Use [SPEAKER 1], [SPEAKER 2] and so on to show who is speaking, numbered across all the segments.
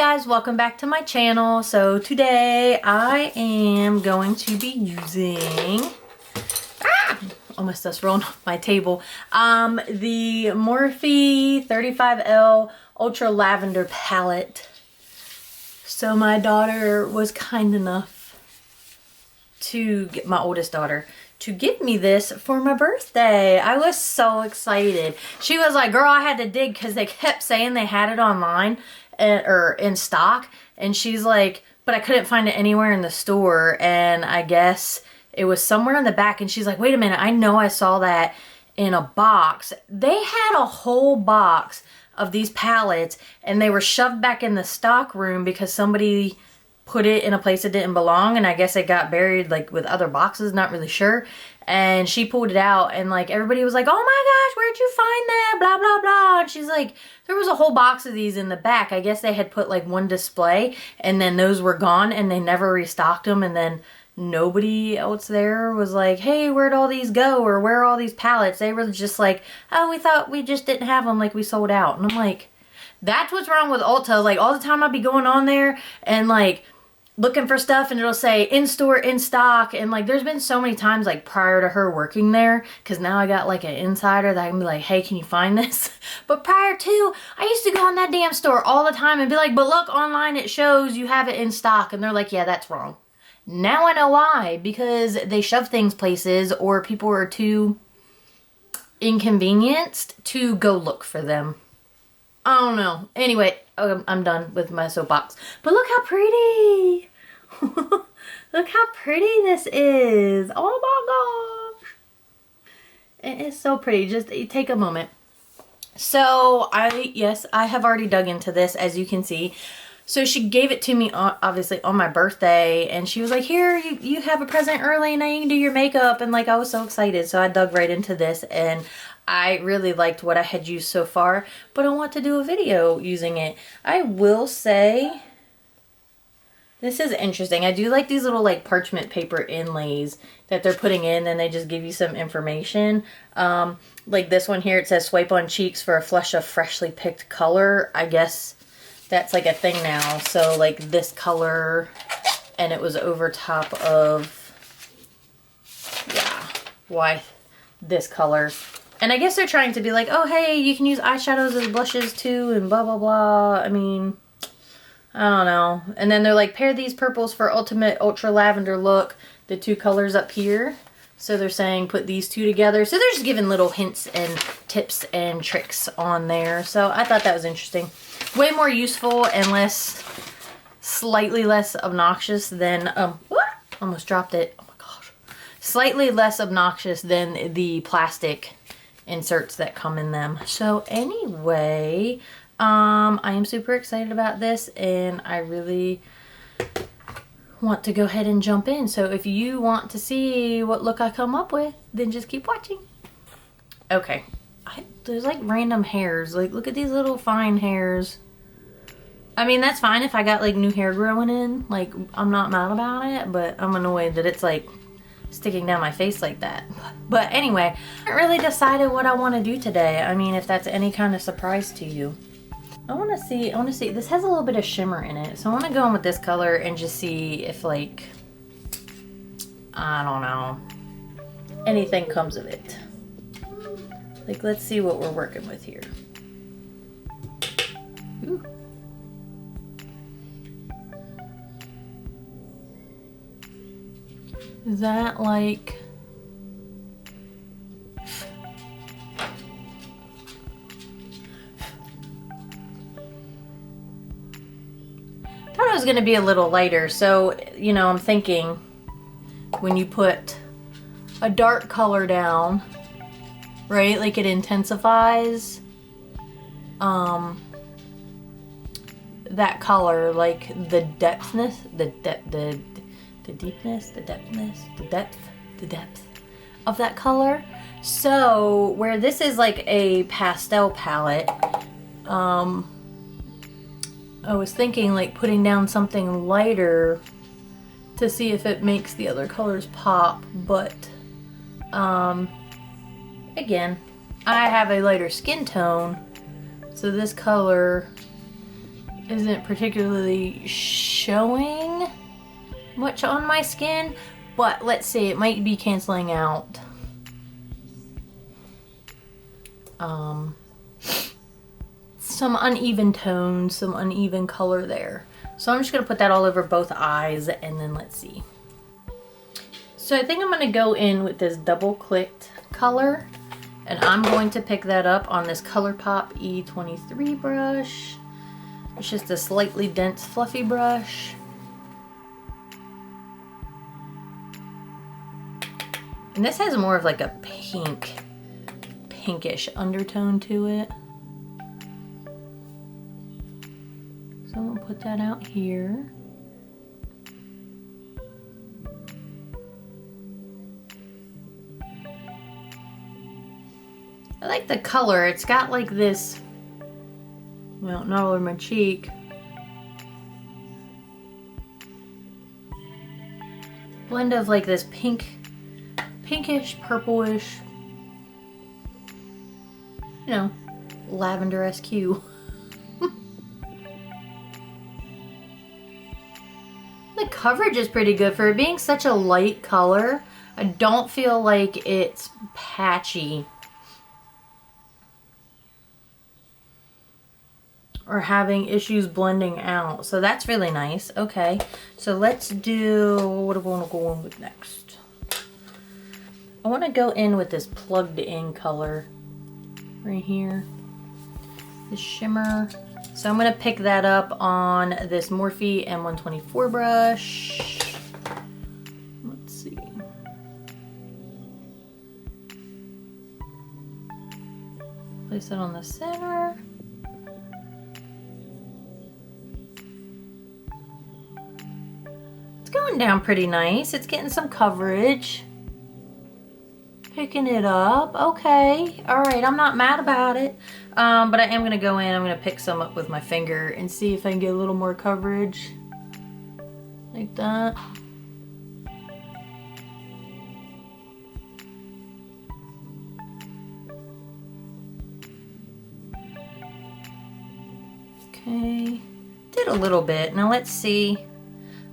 [SPEAKER 1] guys, welcome back to my channel. So today I am going to be using almost just rolling off my table, the Morphe 35L Ultra Lavender palette. So my daughter was kind enough to get, my oldest daughter, to give me this for my birthday. I was so excited. She was like, girl, I had to dig because they kept saying they had it online or in stock, and she's like, but I couldn't find it anywhere in the store, and I guess it was somewhere in the back. And she's like, wait a minute, I know I saw that in a box. They had a whole box of these palettes and they were shoved back in the stock room because somebody put it in a place it didn't belong, and I guess it got buried like with other boxes, not really sure. And she pulled it out and like everybody was like, oh my gosh, where'd you find that, blah blah blah. And she's like, there was a whole box of these in the back. I guess they had put like one display and then those were gone and they never restocked them, and then nobody else there was like, hey, where'd all these go, or where are all these palettes? They were just like, oh, we thought we just didn't have them, like we sold out. And I'm like, that's what's wrong with Ulta. Like all the time I'd be going on there and like looking for stuff and it'll say in store, in stock. And like there's been so many times like prior to her working there, because now I got like an insider that I can be like, hey, can you find this? But prior to, I used to go in that damn store all the time and be like, but look, online it shows you have it in stock. And they're like, yeah, that's wrong. Now I know why, because they shove things places or people are too inconvenienced to go look for them. I don't know. Anyway, I'm done with my soapbox. But look how pretty. Look how pretty this is. Oh my gosh. It is so pretty. Just take a moment. So yes, I have already dug into this, as you can see. So she gave it to me obviously on my birthday, and she was like, here, you have a present early, now you can do your makeup. And like I was so excited, so I dug right into this, and I really liked what I had used so far, but I want to do a video using it. I will say this is interesting. I do like these little like parchment paper inlays that they're putting in, and they just give you some information. Like this one here, it says swipe on cheeks for a flush of freshly picked color. I guess that's like a thing now. So like this color, and it was over top of, yeah, why this color. And I guess they're trying to be like, oh hey, you can use eyeshadows as blushes too, and blah blah blah. I mean, I don't know. And then they're like, pair these purples for ultimate ultra lavender look. The two colors up here. So they're saying put these two together. So they're just giving little hints and tips and tricks on there. So I thought that was interesting. Way more useful and slightly less obnoxious than, almost dropped it. Oh my gosh. Slightly less obnoxious than the plastic inserts that come in them. So anyway, I am super excited about this, and I really want to go ahead and jump in. So if you want to see what look I come up with, then just keep watching. Okay. There's like random hairs. Like look at these little fine hairs. I mean, that's fine if I got like new hair growing in. Like I'm not mad about it, but I'm annoyed that it's like sticking down my face like that. But anyway, I haven't really decided what I want to do today. I mean, if that's any kind of surprise to you. I want to see, this has a little bit of shimmer in it. So I want to go in with this color and just see if like, I don't know, anything comes of it. Like, let's see what we're working with here. Ooh. Is that like, I thought it was going to be a little lighter. So, you know, I'm thinking when you put a dark color down, right, like it intensifies that color, like the depthness, the depth of that color. So where this is like a pastel palette, I was thinking like putting down something lighter to see if it makes the other colors pop, but again, I have a lighter skin tone, so this color isn't particularly showing much on my skin, but let's see, it might be canceling out some uneven tones, some uneven color there. So I'm just gonna put that all over both eyes, and then let's see. So I think I'm gonna go in with this double clicked color, and I'm going to pick that up on this ColourPop E23 brush. It's just a slightly dense, fluffy brush. And this has more of like a pinkish undertone to it. So I'm gonna put that out here. I like the color. It's got like this, well, not all over my cheek. Blend of like this pinkish, purplish, you know, lavender-esque hue. The coverage is pretty good for it being such a light color. I don't feel like it's patchy or having issues blending out. So that's really nice. Okay, so let's do, what do I want to go in with next? I want to go in with this plugged in color right here, the shimmer. So I'm going to pick that up on this Morphe M124 brush. Let's see. Place it on the center. It's going down pretty nice. It's getting some coverage. Picking it up. Okay. Alright, I'm not mad about it. But I am going to go in. I'm going to pick some up with my finger and see if I can get a little more coverage. Like that. Okay. Did a little bit. Now let's see.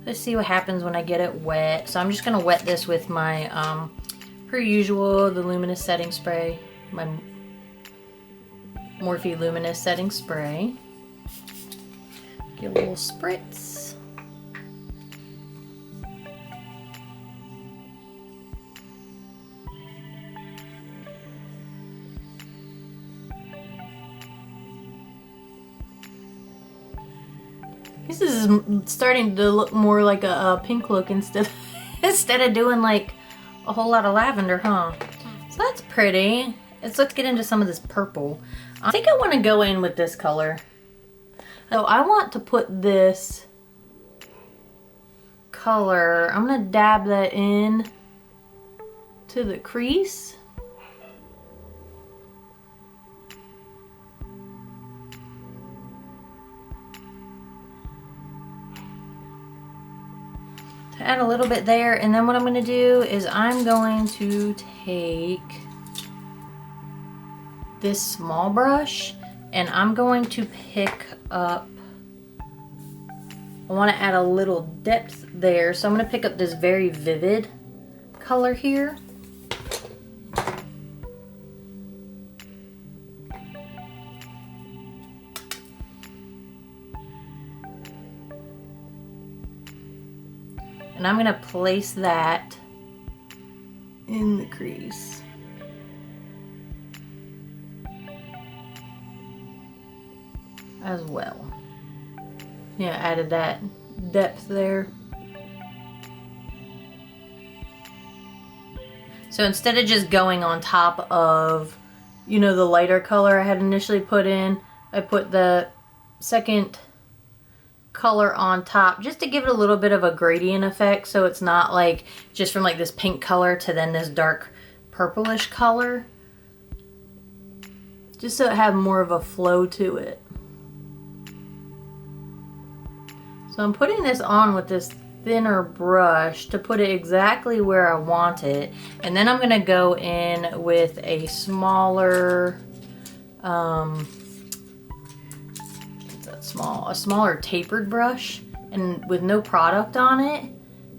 [SPEAKER 1] Let's see what happens when I get it wet. So I'm just going to wet this with my, per usual, the Luminous Setting Spray. My Morphe Luminous Setting Spray. Get a little spritz. This is starting to look more like a pink look instead of doing like a whole lot of lavender, huh? So that's pretty. Let's get into some of this purple. I think I want to go in with this color. So I want to put this color, I'm going to dab that in to the crease. To add a little bit there, and then what I'm going to do is I'm going to take this small brush and I'm going to pick up, I want to add a little depth there, so I'm going to pick up this very vivid color here. And I'm going to place that in the crease. As well. Yeah, added that depth there. So instead of just going on top of, you know, the lighter color I had initially put in, I put the second color on top just to give it a little bit of a gradient effect, so it's not like just from like this pink color to then this dark purplish color, just so it had more of a flow to it. So I'm putting this on with this thinner brush to put it exactly where I want it, and then I'm going to go in with a smaller a smaller tapered brush and with no product on it,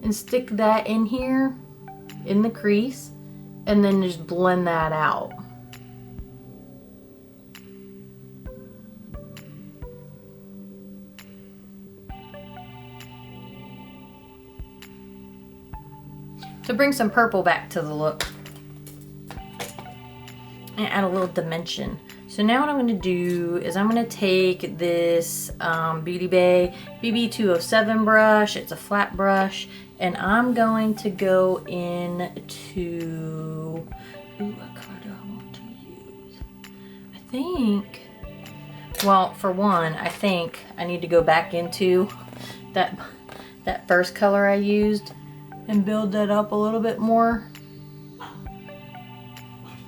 [SPEAKER 1] and stick that in here in the crease and then just blend that out. To bring some purple back to the look and add a little dimension. So now what I'm going to do is I'm going to take this Beauty Bay BB207 brush. It's a flat brush, and I'm going to go into, what color do I want to use? I think, well, for one, I think I need to go back into that first color I used and build that up a little bit more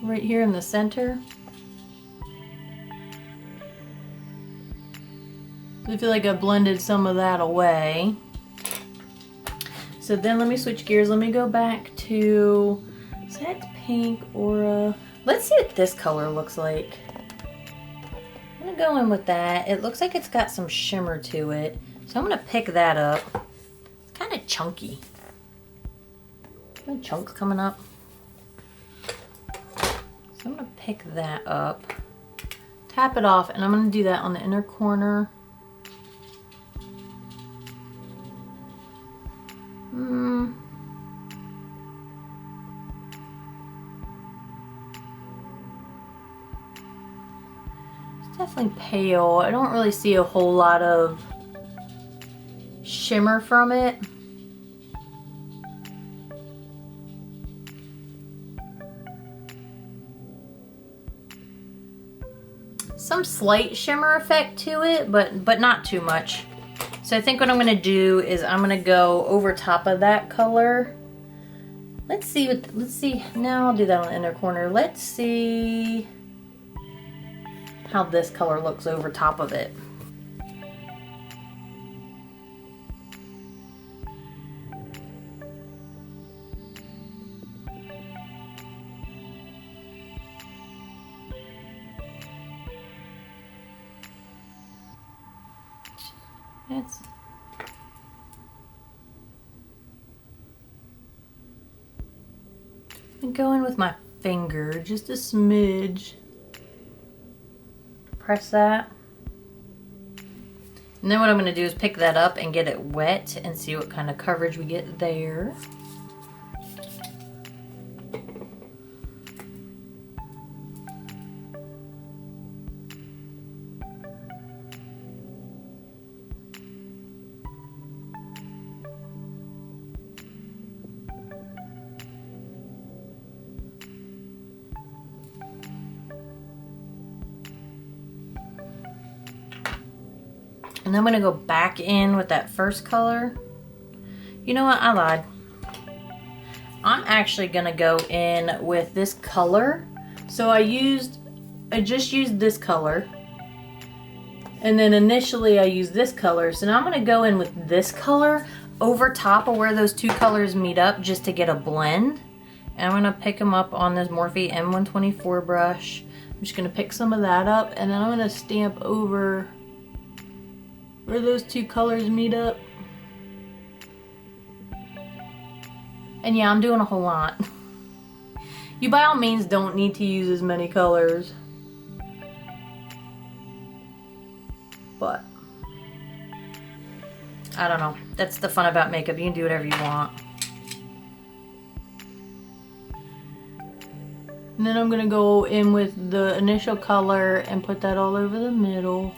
[SPEAKER 1] right here in the center. I feel like I blended some of that away. So then let me switch gears. Let me go back to, is that pink or let's see what this color looks like. I'm gonna go in with that. It looks like it's got some shimmer to it. So I'm gonna pick that up. It's kind of chunky. My chunks coming up. So I'm gonna pick that up, tap it off, and I'm gonna do that on the inner corner. It's definitely pale. I don't really see a whole lot of shimmer from it. Some slight shimmer effect to it, but not too much. So I think what I'm gonna do is I'm gonna go over top of that color. Let's see, now I'll do that on the inner corner. Let's see how this color looks over top of it. I'm going with my finger, just a smidge. Press that. And then what I'm going to do is pick that up and get it wet and see what kind of coverage we get there. And I'm gonna go back in with that first color. You know what, I lied. I'm actually gonna go in with this color. So I just used this color. And then initially I used this color. So now I'm gonna go in with this color over top of where those two colors meet up just to get a blend. And I'm gonna pick them up on this Morphe M124 brush. I'm just gonna pick some of that up and then I'm gonna stamp over where those two colors meet up. And yeah, I'm doing a whole lot. You by all means don't need to use as many colors. But I don't know. That's the fun about makeup. You can do whatever you want. And then I'm gonna go in with the initial color and put that all over the middle.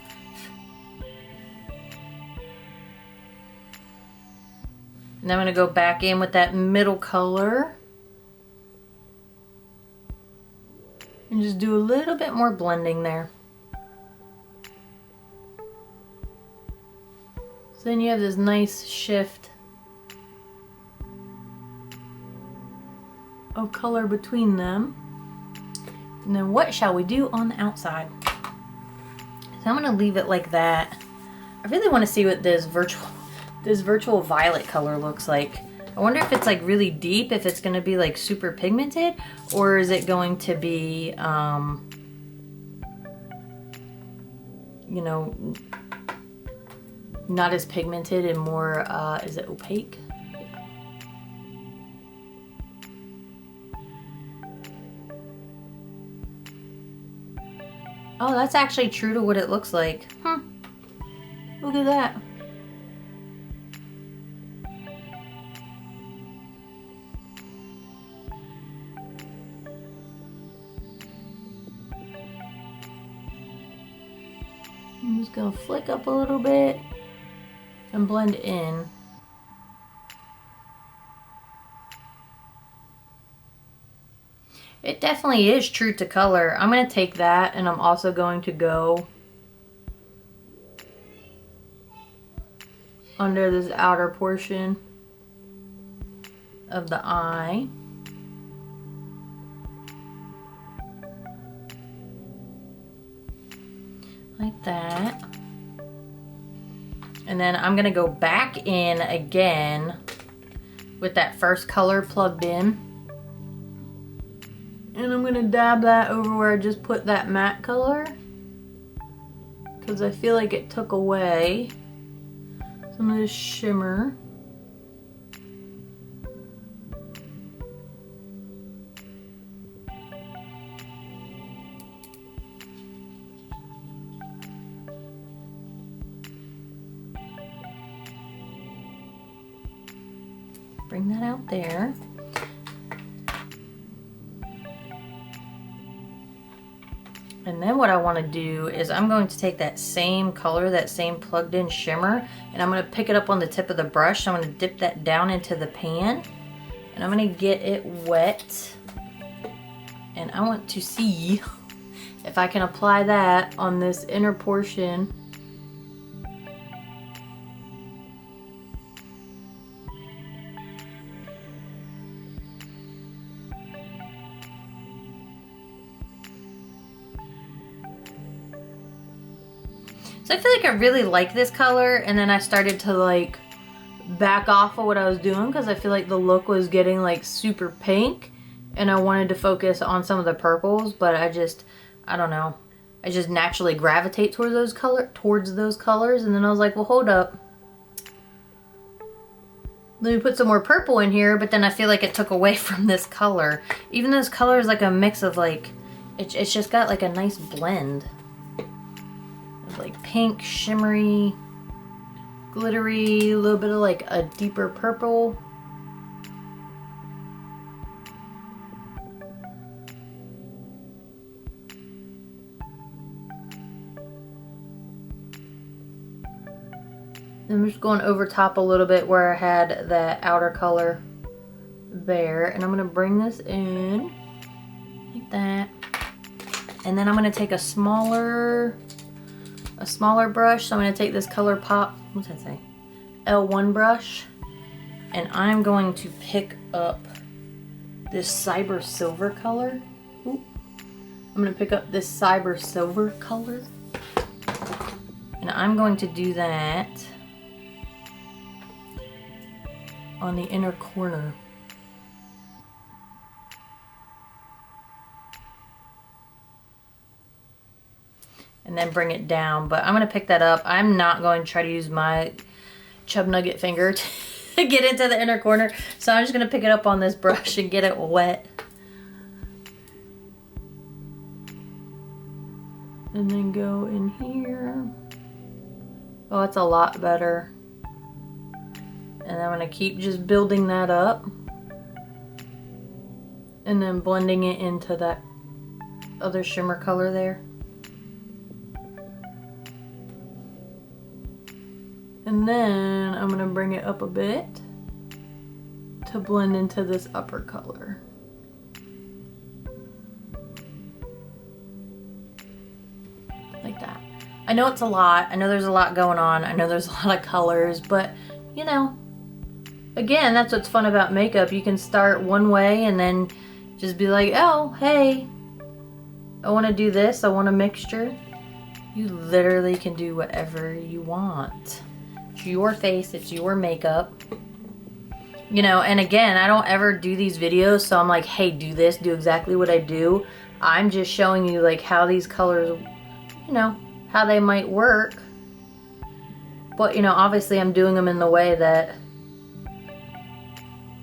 [SPEAKER 1] And I'm going to go back in with that middle color and just do a little bit more blending there. So then you have this nice shift of color between them. And then what shall we do on the outside? So I'm going to leave it like that. I really want to see what this virtual violet color looks like. I wonder if it's like really deep, if it's going to be like super pigmented, or is it going to be, you know, not as pigmented and more, is it opaque? Oh, that's actually true to what it looks like. Huh. Look at that. I'm just gonna flick up a little bit and blend in. It definitely is true to color. I'm gonna take that and I'm also going to go under this outer portion of the eye. Like that. And then I'm gonna go back in again with that first color plugged in. And I'm gonna dab that over where I just put that matte color, because I feel like it took away some of this shimmer. Bring that out there. And then what I want to do is I'm going to take that same color, that same plugged in shimmer, and I'm going to pick it up on the tip of the brush. I'm going to dip that down into the pan and I'm going to get it wet. And I want to see if I can apply that on this inner portion. So I feel like I really like this color, and then I started to like back off of what I was doing because I feel like the look was getting like super pink and I wanted to focus on some of the purples, but I don't know. I just naturally gravitate towards those colors, and then I was like, well, hold up. Let me put some more purple in here, but then I feel like it took away from this color. Even though this color is like a mix of like, it's just got like a nice blend. Like pink, shimmery, glittery, a little bit of like a deeper purple. I'm just going over top a little bit where I had that outer color there, and I'm gonna bring this in like that. And then I'm gonna take a smaller brush. So I'm going to take this Color Pop, what's that say? L1 brush, and I'm going to pick up this Cyber Silver color. Ooh. I'm going to pick up this Cyber Silver color, and I'm going to do that on the inner corner. And then bring it down, but I'm going to pick that up. I'm not going to try to use my chub nugget finger to get into the inner corner, so I'm just going to pick it up on this brush and get it wet. And then go in here. Oh, it's a lot better. And I'm going to keep just building that up and then blending it into that other shimmer color there. And then I'm going to bring it up a bit to blend into this upper color. Like that. I know it's a lot. I know there's a lot going on. I know there's a lot of colors, but you know, again, that's what's fun about makeup. You can start one way and then just be like, oh, hey, I want to do this. I want a mixture. You literally can do whatever you want. It's your face, it's your makeup. You know, and again, I don't ever do these videos, so I'm like, hey, do this, do exactly what I do. I'm just showing you like how these colors, you know, how they might work But, you know, obviously I'm doing them in the way that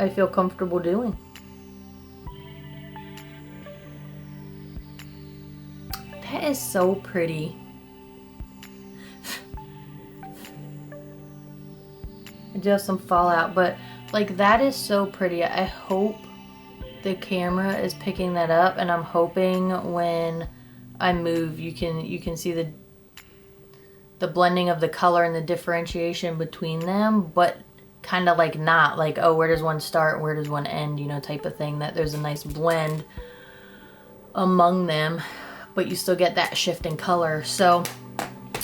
[SPEAKER 1] I feel comfortable doing. That is so pretty. I do have some fallout, but like that is so pretty. I hope the camera is picking that up, and I'm hoping when I move you can see the blending of the color and the differentiation between them, but kind of like not like, oh, where does one start and where does one end, you know, type of thing, that there's a nice blend among them, but you still get that shift in color. So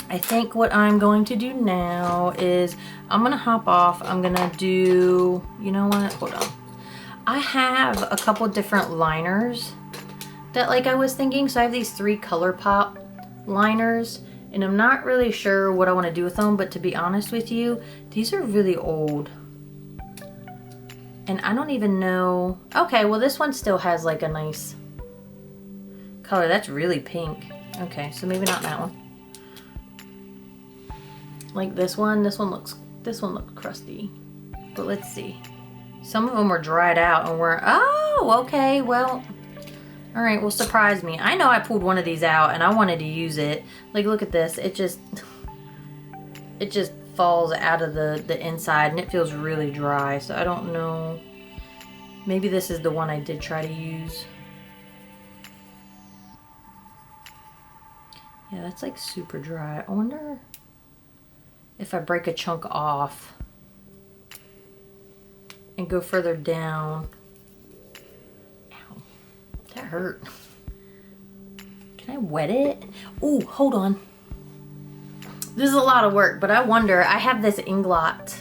[SPEAKER 1] I think what I'm going to do now is I'm gonna hop off. I'm gonna do, you know what, hold on. I have a couple different liners that like I was thinking. So I have these 3 ColourPop liners, and I'm not really sure what I want to do with them, but to be honest with you, these are really old. And I don't even know. Okay, well this one still has like a nice color. That's really pink. Okay, so maybe not that one. Like this one looks crusty. But let's see. Some of them were dried out and were, oh, okay, well, all right, well, surprise me. I know I pulled one of these out and I wanted to use it. Like, look at this. It just falls out of the inside, and it feels really dry. So I don't know. Maybe this is the one I did try to use. Yeah, that's like super dry. I wonder if I break a chunk off and go further down. Ow, that hurt. Can I wet it? Oh, hold on. This is a lot of work, but I wonder, I have this inglot.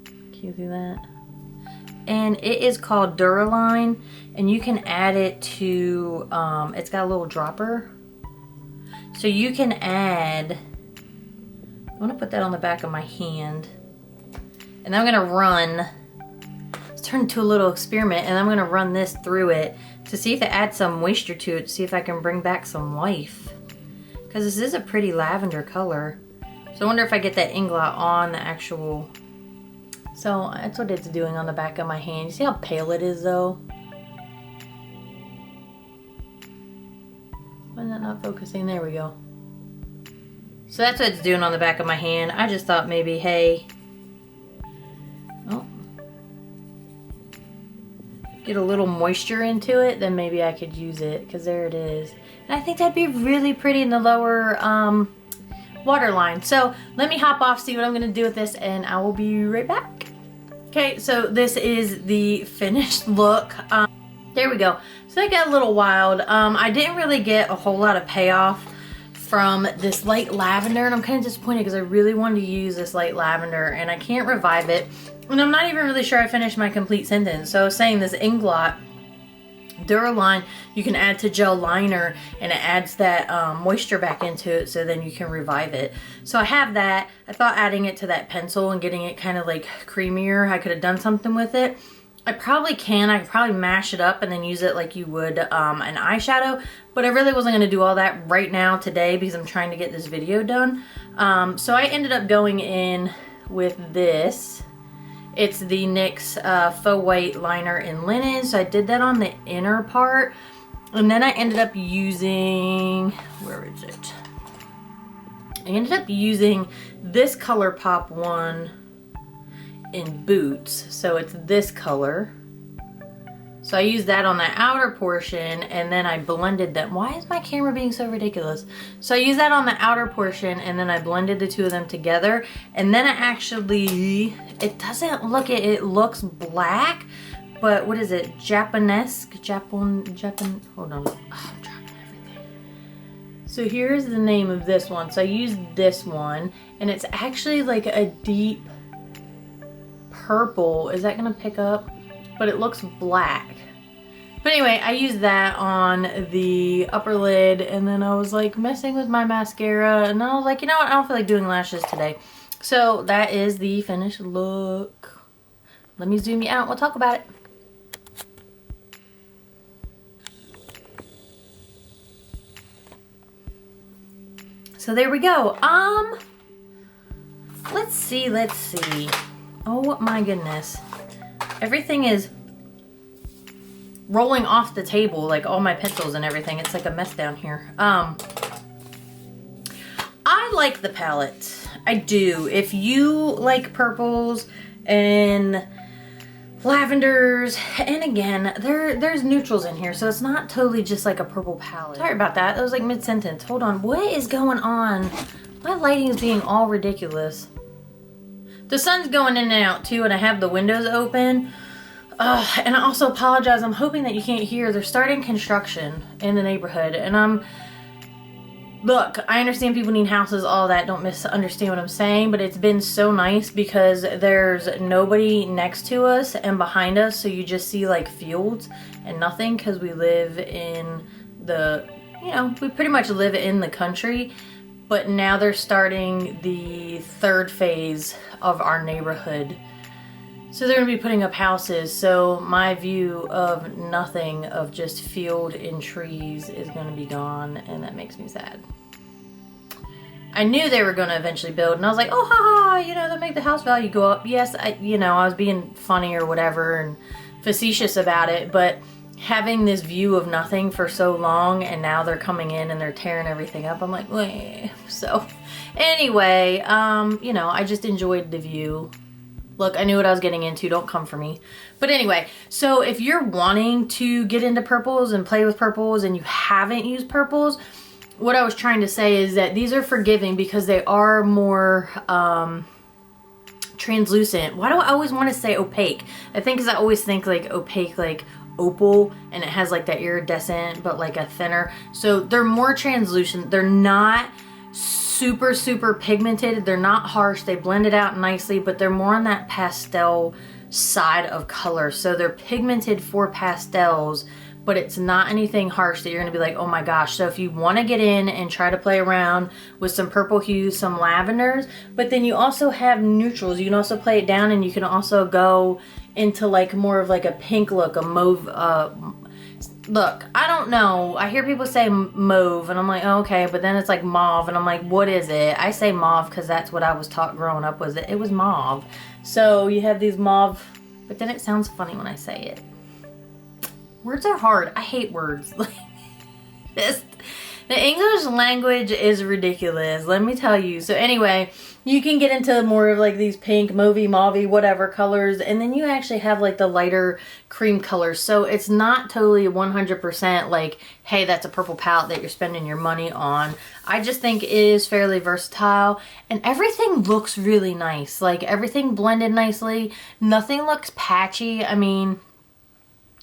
[SPEAKER 1] Can you see that? And it is called Duraline, and you can add it to, it's got a little dropper. So you can add, I want to put that on the back of my hand. And I'm gonna run, it's turned into a little experiment, and I'm gonna run this through it to see if it adds some moisture to it, to see if I can bring back some life. Because this is a pretty lavender color. So I wonder if I get that inglot on the actual, so that's what it's doing on the back of my hand. You see how pale it is though? Why is that not focusing? There we go. So that's what it's doing on the back of my hand. I just thought maybe, hey, get a little moisture into it, then maybe I could use it, because there it is. And I think that'd be really pretty in the lower waterline. So let me hop off, see what I'm gonna do with this, and I will be right back. Okay, so this is the finished look. There we go. So that got a little wild. I didn't really get a whole lot of payoff from this light lavender, and I'm kind of disappointed because I really wanted to use this light lavender and I can't revive it. And I'm not even really sure I finished my complete sentence. So I was saying this Inglot Duraline, you can add to gel liner, and it adds that moisture back into it, so then you can revive it. So I have that. I thought adding it to that pencil and getting it kind of like creamier, I could have done something with it. I probably can. I could probably mash it up and then use it like you would an eyeshadow, but I really wasn't going to do all that right now today because I'm trying to get this video done. So I ended up going in with this. It's the NYX Faux White Liner in Linen. So I did that on the inner part. And then I ended up using, where is it? I ended up using this ColourPop one in Boots. So it's this color. So I used that on the outer portion, and then I blended them. Why is my camera being so ridiculous? So I used that on the outer portion, and then I blended the two of them together. And then I actually, it doesn't look it, it looks black, but what is it? Japanesque? Hold on. Oh, I'm dropping everything. So here's the name of this one. So I used this one, and it's actually like a deep purple. Is that gonna pick up? But it looks black. But anyway, I used that on the upper lid, and then I was like messing with my mascara, and I was like, you know what, I don't feel like doing lashes today. So that is the finished look. Let me zoom you out, we'll talk about it. So there we go. let's see, let's see. Oh my goodness. Everything is rolling off the table, like all my pencils and everything. It's like a mess down here. I like the palette. I do. If you like purples and lavenders, and again, there's neutrals in here, so it's not totally just like a purple palette. Sorry about that. That was like mid-sentence. Hold on. What is going on? My lighting is being all ridiculous. The sun's going in and out too, and I have the windows open. And I also apologize. I'm hoping that you can't hear. They're starting construction in the neighborhood, and look, I understand people need houses, all that. Don't misunderstand what I'm saying, but it's been so nice because there's nobody next to us and behind us, so you just see like fields and nothing, because we live in the, you know, we pretty much live in the country. But now they're starting the third phase of our neighborhood. So they're gonna be putting up houses, so my view of nothing, of just field and trees, is gonna be gone, and that makes me sad. I knew they were gonna eventually build, and I was like, oh haha, you know, they'll make the house value go up. Yes, I was being funny or whatever and facetious about it, but having this view of nothing for so long, and now they're coming in and they're tearing everything up, I'm like, wait. So anyway, you know, I just enjoyed the view. Look, I knew what I was getting into. Don't come for me. But anyway, so if you're wanting to get into purples and play with purples and you haven't used purples, what I was trying to say is that these are forgiving because they are more translucent. Why do I always want to say opaque? I think because I always think like opaque, like opal, and it has like that iridescent, but like a thinner. So they're more translucent. They're not super pigmented. They're not harsh. They blend it out nicely, but they're more on that pastel side of color. So they're pigmented for pastels, but it's not anything harsh that you're gonna be like, oh my gosh. So if you want to get in and try to play around with some purple hues, some lavenders, but then you also have neutrals, you can also play it down, and you can also go into like more of like a pink look, a mauve, look, I don't know. I hear people say mauve, and I'm like, oh, okay, but then it's like mauve, and I'm like, what is it? I say mauve because that's what I was taught growing up, was it was mauve. So you have these mauve, but then it sounds funny when I say it. Words are hard. I hate words. The English language is ridiculous, let me tell you. So anyway, you can get into more of like these pink, mauve, whatever colors, and then you actually have like the lighter cream colors. So it's not totally 100% like, hey, that's a purple palette that you're spending your money on. I just think it is fairly versatile, and everything looks really nice. Like everything blended nicely. Nothing looks patchy. I mean,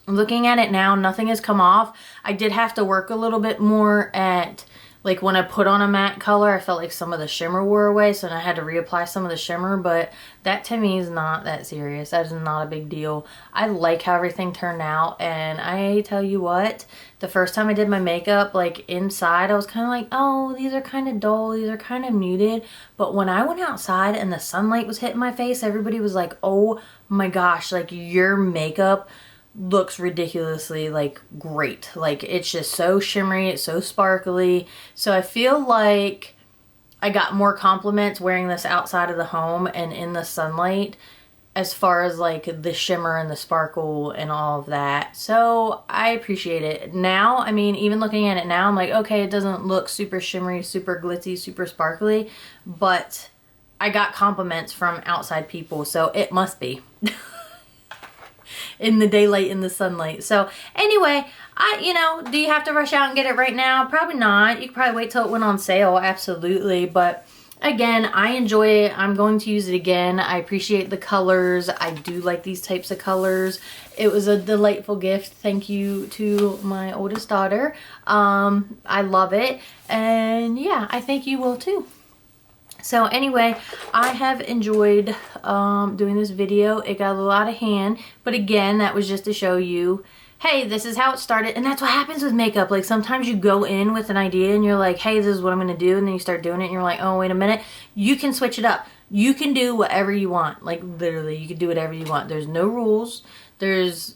[SPEAKER 1] looking at it now, nothing has come off. I did have to work a little bit more at, like when I put on a matte color, I felt like some of the shimmer wore away, so I had to reapply some of the shimmer, but that to me is not that serious. That is not a big deal. I like how everything turned out, and I tell you what, the first time I did my makeup, like inside, I was kind of like, oh, these are kind of dull, these are kind of muted, but when I went outside and the sunlight was hitting my face, everybody was like, oh my gosh, like your makeup looks ridiculously like great. Like it's just so shimmery, it's so sparkly. So I feel like I got more compliments wearing this outside of the home and in the sunlight, as far as like the shimmer and the sparkle and all of that. So I appreciate it. Now, I mean, even looking at it now, I'm like, okay, it doesn't look super shimmery, super glitzy, super sparkly, but I got compliments from outside people, so it must be. In the daylight, in the sunlight. So anyway, do you have to rush out and get it right now? Probably not. You could probably wait till it went on sale, absolutely. But again, I enjoy it. I'm going to use it again. I appreciate the colors. I do like these types of colors. It was a delightful gift. Thank you to my oldest daughter. I love it. And yeah, I think you will too. So anyway, I have enjoyed doing this video. It got a little out of hand, but again, that was just to show you, hey, this is how it started. And that's what happens with makeup. Like sometimes you go in with an idea and you're like, hey, this is what I'm going to do. And then you start doing it and you're like, oh, wait a minute. You can switch it up. You can do whatever you want. Like literally, you can do whatever you want. There's no rules. There's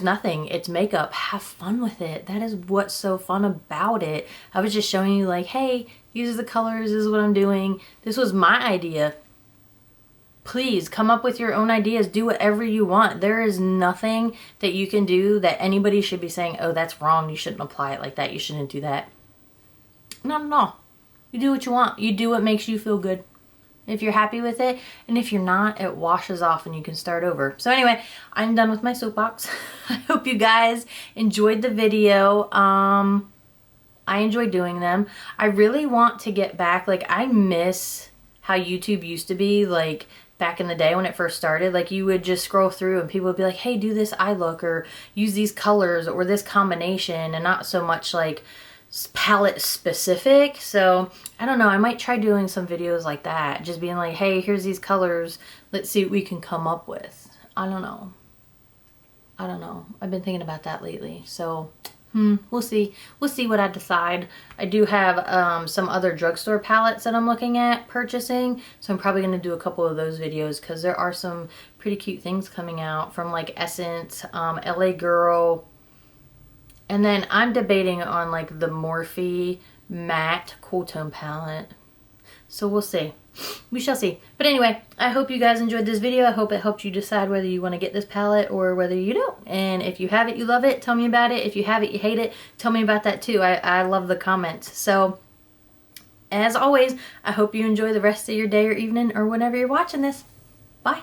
[SPEAKER 1] nothing. It's makeup. Have fun with it. That is what's so fun about it. I was just showing you like, hey, these are the colors, this is what I'm doing. This was my idea. please come up with your own ideas. Do whatever you want. There is nothing that you can do that anybody should be saying, oh, that's wrong. You shouldn't apply it like that. You shouldn't do that. Not at all. You do what you want. You do what makes you feel good. If you're happy with it, and if you're not, it washes off and you can start over. So anyway, I'm done with my soapbox. I hope you guys enjoyed the video. I enjoy doing them. I really want to get back, like I miss how YouTube used to be, like back in the day when it first started. Like you would just scroll through and people would be like, hey, do this eye look, or use these colors, or this combination, and not so much like palette specific. So I don't know, I might try doing some videos like that, just being like, hey, here's these colors, let's see what we can come up with. I don't know, I've been thinking about that lately. So we'll see what I decide. I do have some other drugstore palettes that I'm looking at purchasing, so I'm probably going to do a couple of those videos because there are some pretty cute things coming out from like Essence, LA Girl. And then I'm debating on like the Morphe matte cool tone palette. So we'll see. We shall see. But anyway, I hope you guys enjoyed this video. I hope it helped you decide whether you want to get this palette or whether you don't. And if you have it, you love it, tell me about it. If you have it, you hate it, tell me about that too. I love the comments. So as always, I hope you enjoy the rest of your day or evening or whenever you're watching this. Bye.